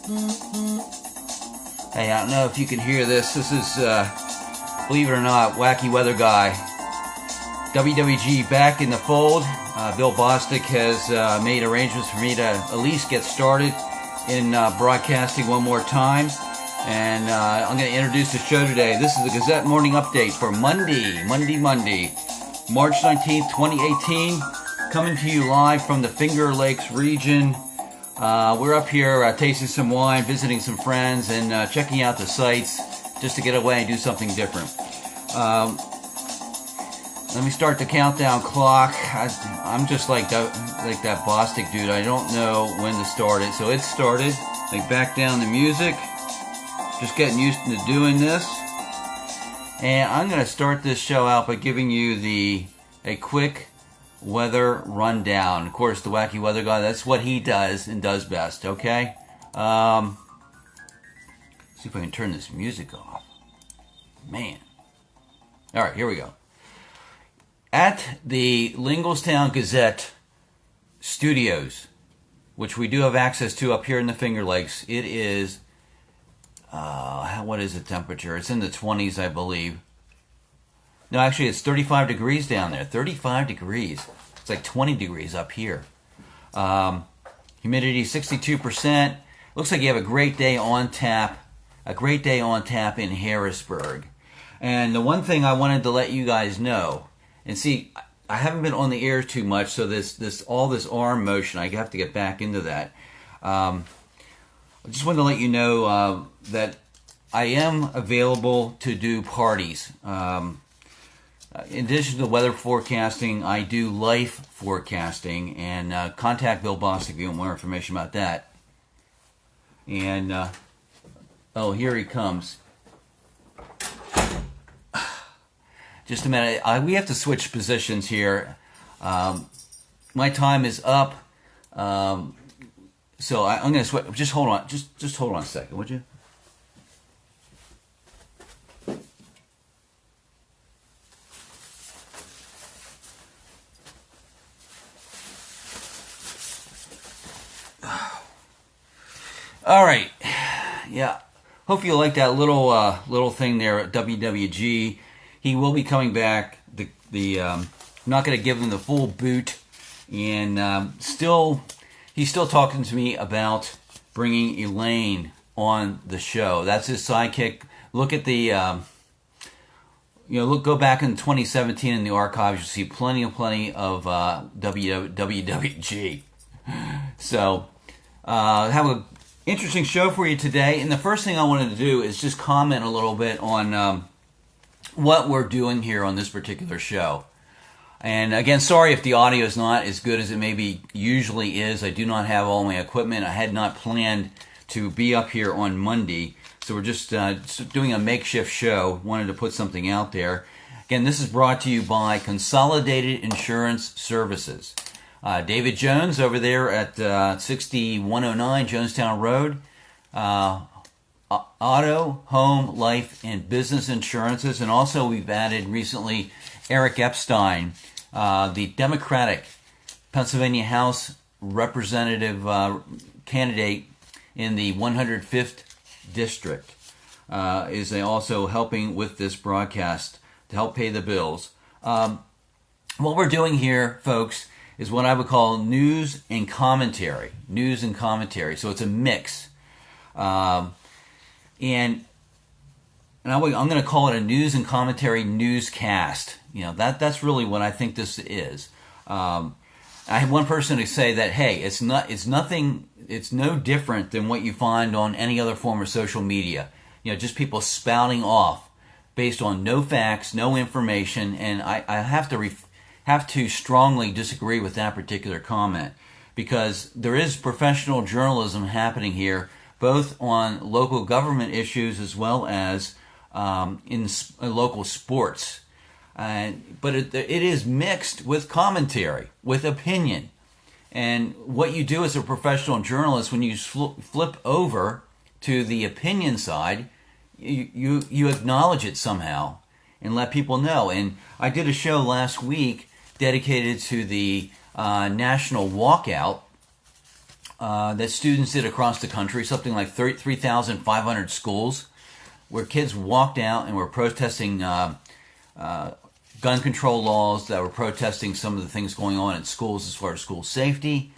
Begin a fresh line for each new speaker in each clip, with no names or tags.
Hey, I don't know if you can hear this. This is, believe it or not, Wacky Weather Guy. WWG back in the fold. Bill Bostic has made arrangements for me to at least get started in broadcasting one more time. And I'm going to introduce the show today. This is the Gazette Morning Update for Monday, March 19th, 2018. Coming to you live from the Finger Lakes region. We're up here tasting some wine, visiting some friends, and checking out the sights just to get away and do something different. Let me start the countdown clock. I'm just like that Bostic dude. I don't know when to start it. So it started. Like back down the music. Just getting used to doing this. And I'm going to start this show out by giving you a quick weather rundown. Of course, the Wacky Weather Guy, that's what he does and does best, okay? See if I can turn this music off. Man. All right, here we go. At the Linglestown Gazette studios, which we do have access to up here in the Finger Lakes, it is, what is the temperature? It's in the 20s, I believe. No, actually, it's 35 degrees down there. 35 degrees. It's like 20 degrees up here. Humidity 62%. Looks like you have a great day on tap. A great day on tap in Harrisburg. And the one thing I wanted to let you guys know, and see, I haven't been on the air too much, so all this arm motion, I have to get back into that. I just wanted to let you know that I am available to do parties. In addition to weather forecasting, I do life forecasting, and contact Bill Bostic if you want more information about that. And, oh, here he comes. Just a minute. We have to switch positions here. My time is up. So I'm going to switch. Just hold on. Just hold on a second, would you? All right. Yeah. Hope you like that little thing there at WWG. He will be coming back. I'm not going to give him the full boot, and he's still talking to me about bringing Elaine on the show. That's his sidekick. Look at go back in 2017 in the archives. You'll see plenty of WWG. So have a interesting show for you today. And the first thing I wanted to do is just comment a little bit on what we're doing here on this particular show. And again, sorry if the audio is not as good as it maybe usually is. I do not have all my equipment. I had not planned to be up here on Monday. So we're just doing a makeshift show. Wanted to put something out there. Again, this is brought to you by Consolidated Insurance Services. David Jones over there at 6109 Jonestown Road. Auto, home, life, and business insurances. And also we've added recently Eric Epstein, the Democratic Pennsylvania House Representative candidate in the 105th District, is also helping with this broadcast to help pay the bills. What we're doing here, folks, is what I would call news and commentary. So it's a mix. And I'm going to call it a news and commentary newscast. That's really what I think this is. I had one person to say that, hey, it's no different than what you find on any other form of social media. Just people spouting off based on no facts, no information, and I have to strongly disagree with that particular comment, because there is professional journalism happening here, both on local government issues as well as in local sports. But it is mixed with commentary, with opinion. And what you do as a professional journalist, when you flip over to the opinion side, you acknowledge it somehow and let people know. And I did a show last week dedicated to the national walkout that students did across the country, something like 3,500 schools, where kids walked out and were protesting gun control laws, that were protesting some of the things going on in schools as far as school safety.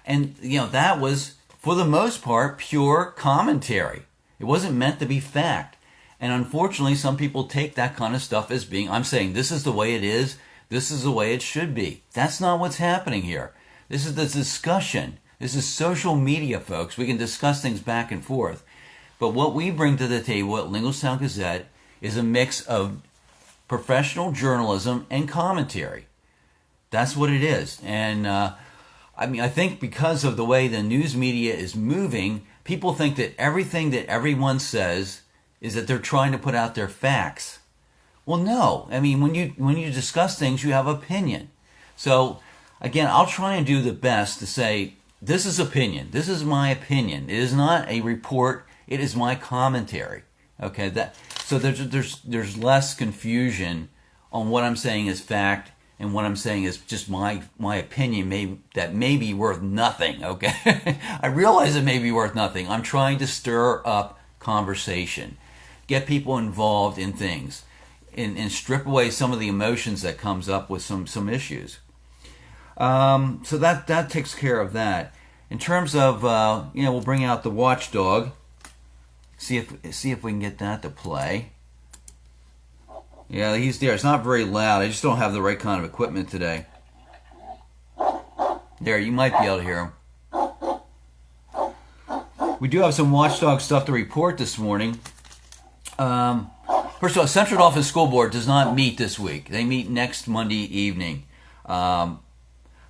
And, that was, for the most part, pure commentary. It wasn't meant to be fact. And unfortunately, some people take that kind of stuff as being, I'm saying this is the way it is, this is the way it should be. That's not what's happening here. This is the discussion. This is social media, folks. We can discuss things back and forth. But what we bring to the table at Linglestown Gazette is a mix of professional journalism and commentary. That's what it is. And I think because of the way the news media is moving, people think that everything that everyone says is that they're trying to put out their facts. Well, no. When you discuss things, you have opinion. So, again, I'll try and do the best to say, this is opinion. This is my opinion. It is not a report. It is my commentary. Okay, so there's less confusion on what I'm saying is fact and what I'm saying is just my opinion that may be worth nothing. Okay, I realize it may be worth nothing. I'm trying to stir up conversation, get people involved in things, and strip away some of the emotions that comes up with some issues. So that takes care of that. In terms of we'll bring out the watchdog. See if we can get that to play. Yeah, he's there. It's not very loud. I just don't have the right kind of equipment today. There, you might be able to hear him. We do have some watchdog stuff to report this morning. First of all, Central Dauphin School Board does not meet this week. They meet next Monday evening. But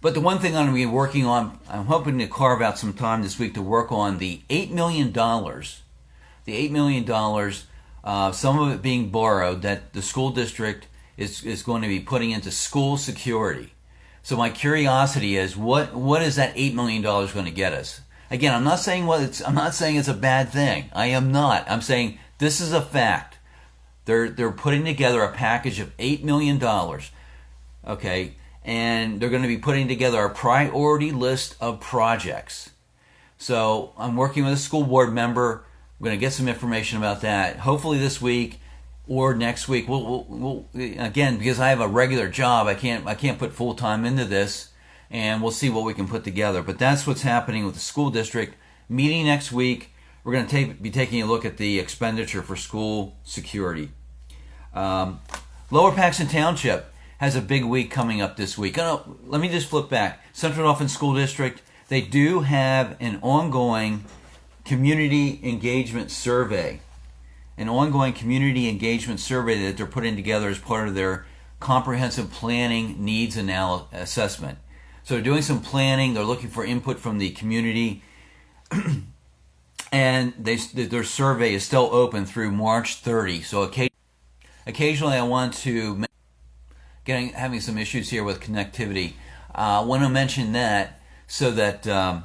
the one thing I'm going to be working on, I'm hoping to carve out some time this week to work on the $8 million. The $8 million, some of it being borrowed, that the school district is going to be putting into school security. So my curiosity is, what is that $8 million going to get us? Again, I'm not saying it's a bad thing. I am not. I'm saying this is a fact. They're putting together a package of $8 million. Okay, and they're going to be putting together a priority list of projects. So I'm working with a school board member. We're going to get some information about that. Hopefully this week or next week. We'll again, because I have a regular job, I can't put full time into this, and we'll see what we can put together. But that's what's happening with the school district. Meeting next week. We're going to be taking a look at the expenditure for school security. Lower Paxton Township has a big week coming up this week. Let me just flip back. Central Dauphin School District, they do have an ongoing community engagement survey. An ongoing community engagement survey that they're putting together as part of their comprehensive planning needs assessment. So they're doing some planning. They're looking for input from the community. And their survey is still open through March 30. So occasionally I want to, having some issues here with connectivity. I want to mention that so that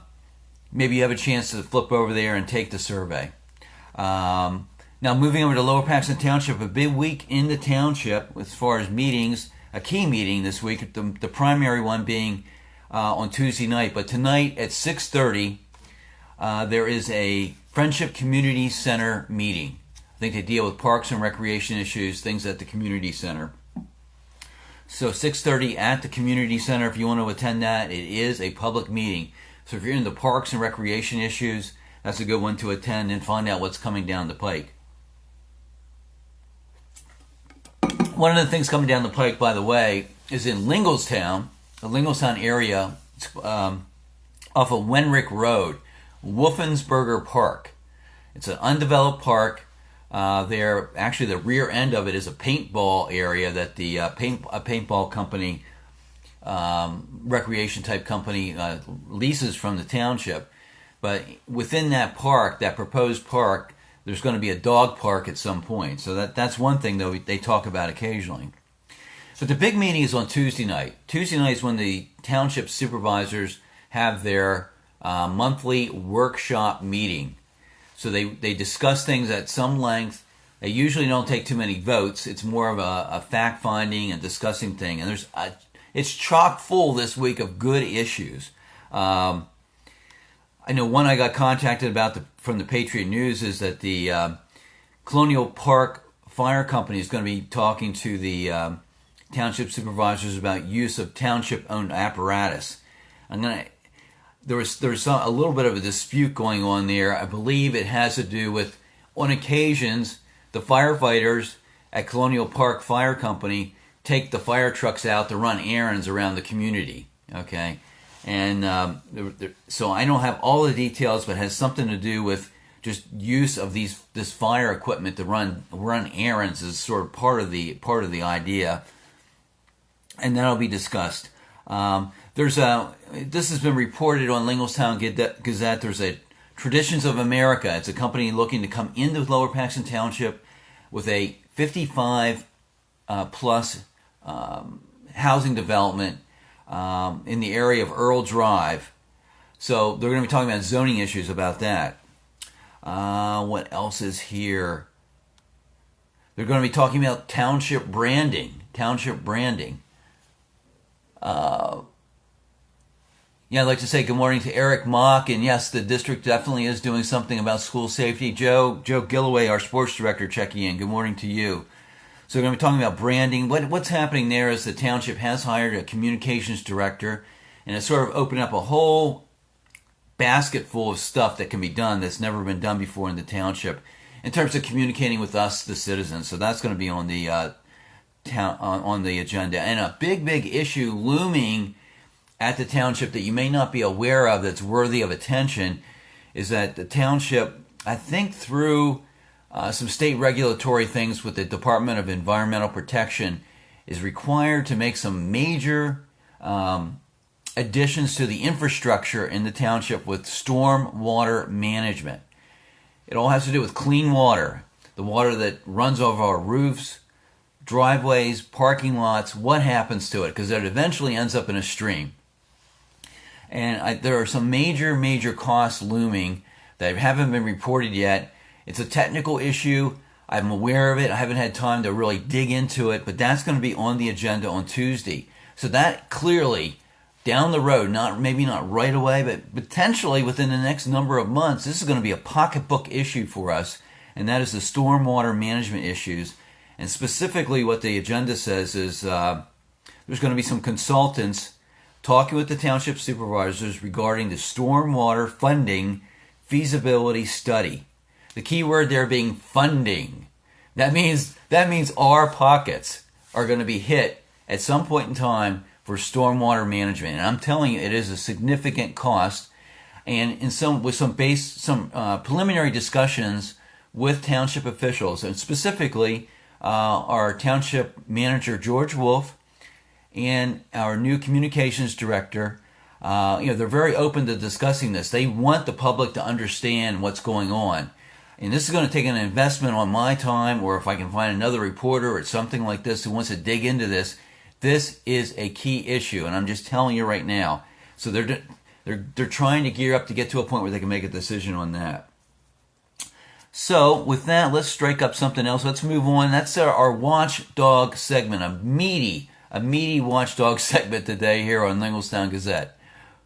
maybe you have a chance to flip over there and take the survey. Now moving over to Lower Paxton Township, a big week in the township as far as meetings. A key meeting this week, the primary one being on Tuesday night. But tonight at 6:30, there is a Friendship Community Center meeting. I think they deal with parks and recreation issues, things at the community center. So 6:30 at the community center. If you want to attend that, it is a public meeting. So if you're into parks and recreation issues, that's a good one to attend and find out what's coming down the pike. One of the things coming down the pike, by the way, is in Linglestown, the Linglestown area, off of Wenrick Road, Wolfensberger Park. It's an undeveloped park. Actually, the rear end of it is a paintball area that a paintball company, recreation type company, leases from the township. But within that park, that proposed park, there's going to be a dog park at some point. So that's one thing that they talk about occasionally. But the big meeting is on Tuesday night. Tuesday night is when the township supervisors have their monthly workshop meeting. So they discuss things at some length. They usually don't take too many votes. It's more of a fact-finding and discussing thing. And it's chock full this week of good issues. I know one I got contacted about from the Patriot News is that the Colonial Park Fire Company is going to be talking to the township supervisors about use of township-owned apparatus. There's a little bit of a dispute going on there. I believe it has to do with, on occasions, the firefighters at Colonial Park Fire Company take the fire trucks out to run errands around the community. Okay, and so I don't have all the details, but it has something to do with just use of this fire equipment to run errands is sort of part of the idea, and that'll be discussed. This has been reported on Linglestown Gazette. There's a Traditions of America. It's a company looking to come into Lower Paxton Township with a 55 plus housing development in the area of Earl Drive. So they're going to be talking about zoning issues about that. What else is here? They're going to be talking about township branding. Yeah, I'd like to say good morning to Eric Mock, and yes, the district definitely is doing something about school safety. Joe Gilloway, our sports director, checking in. Good morning to you. So we're going to be talking about branding. What's happening there is the township has hired a communications director, and it's sort of opened up a whole basket full of stuff that can be done that's never been done before in the township in terms of communicating with us, the citizens. So that's going to be on the on the agenda, and a big issue looming at the township that you may not be aware of that's worthy of attention is that the township, I think through some state regulatory things with the Department of Environmental Protection, is required to make some major additions to the infrastructure in the township with storm water management. It all has to do with clean water, the water that runs over our roofs, driveways, parking lots. What happens to it? Because it eventually ends up in a stream. And there are some major costs looming that haven't been reported yet. It's a technical issue. I'm aware of it. I haven't had time to really dig into it, but that's going to be on the agenda on Tuesday. So that clearly, down the road, maybe not right away, but potentially within the next number of months, this is going to be a pocketbook issue for us, and that is the stormwater management issues. And specifically what the agenda says is there's going to be some consultants talking with the township supervisors regarding the stormwater funding feasibility study. The key word there being funding. That means our pockets are going to be hit at some point in time for stormwater management. And I'm telling you, it is a significant cost. And with some preliminary discussions with township officials, and specifically our township manager George Wolf and our new communications director, they're very open to discussing this. They want the public to understand what's going on. And this is going to take an investment on my time, or if I can find another reporter or something like this who wants to dig into this. This is a key issue, and I'm just telling you right now. So they're trying to gear up to get to a point where they can make a decision on that. So with that, let's strike up something else. Let's move on. That's our watchdog segment, a meaty watchdog segment today here on Linglestown Gazette.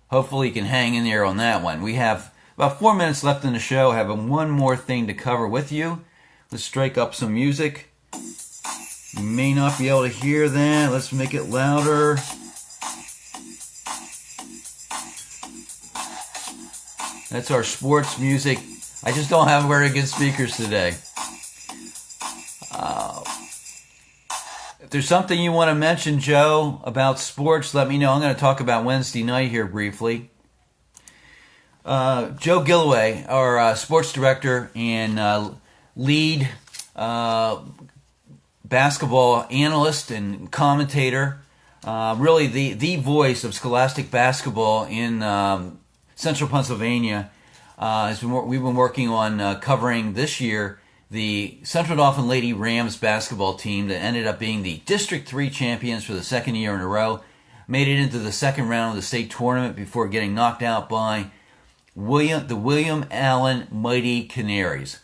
Hopefully you can hang in there on that one. We have about 4 minutes left in the show. I have one more thing to cover with you. Let's strike up some music. You may not be able to hear that. Let's make it louder. That's our sports music. I just don't have very good speakers today. If there's something you want to mention, Joe, about sports, let me know. I'm going to talk about Wednesday night here briefly. Joe Gilloway, our sports director and lead basketball analyst and commentator, really the voice of scholastic basketball in central Pennsylvania, we've been working on covering this year the Central Dauphin Lady Rams basketball team that ended up being the District 3 champions for the second year in a row, made it into the second round of the state tournament before getting knocked out by the William Allen Mighty Canaries.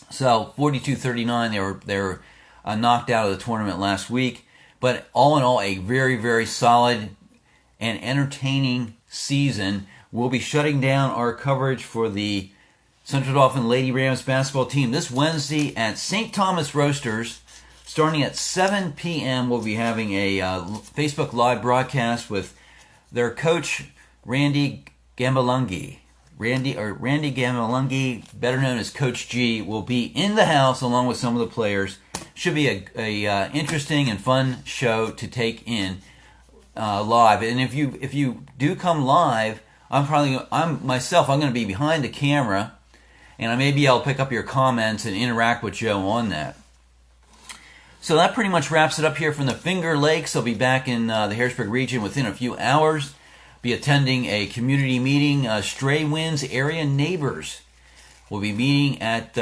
So 42-39, they were knocked out of the tournament last week. But all in all, a very, very solid and entertaining season we'll be shutting down our coverage for the Central Dauphin Lady Rams basketball team this Wednesday at St. Thomas Roasters. Starting at 7 p.m., we'll be having a Facebook Live broadcast with their coach, Randy Gambalungi. Randy Gambalungi, better known as Coach G, will be in the house along with some of the players. Should be a interesting and fun show to take in live. And if you do come live, I'm going to be behind the camera, and I may be able to pick up your comments and interact with Joe on that. So that pretty much wraps it up here from the Finger Lakes. I'll be back in the Harrisburg region within a few hours. Be attending a community meeting. Stray Winds area neighbors will be meeting at,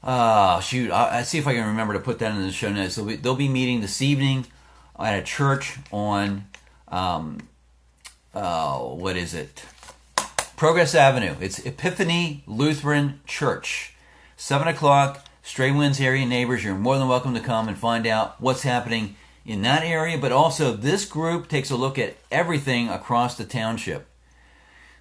I'll see if I can remember to put that in the show notes. They'll be meeting this evening at a church on, what is it? Progress Avenue. It's Epiphany Lutheran Church. 7 o'clock. Stray Winds area neighbors, you're more than welcome to come and find out what's happening in that area, but also this group takes a look at everything across the township.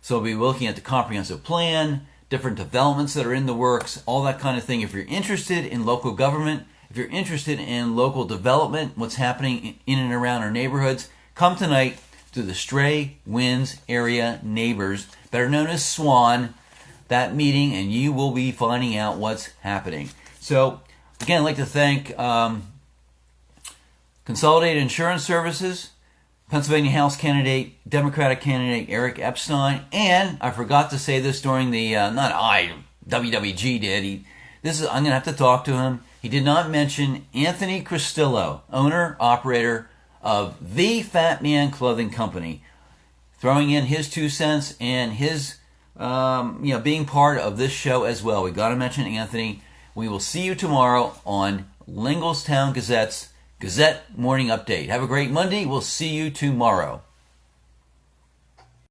So we'll be looking at the comprehensive plan, different developments that are in the works, all that kind of thing. If you're interested in local government, if you're interested in local development, what's happening in and around our neighborhoods, come tonight to the Stray Winds area neighbors, better known as SWAN, that meeting, and you will be finding out what's happening. So, again, I'd like to thank Consolidated Insurance Services, Pennsylvania House candidate, Democratic candidate Eric Epstein, and I forgot to say this during the, WWG did. I'm going to have to talk to him. He did not mention Anthony Cristillo, owner, operator of the Fat Man Clothing Company, throwing in his 2 cents and his, being part of this show as well. We got to mention Anthony. We will see you tomorrow on Linglestown Gazette's Gazette Morning Update. Have a great Monday. We'll see you tomorrow.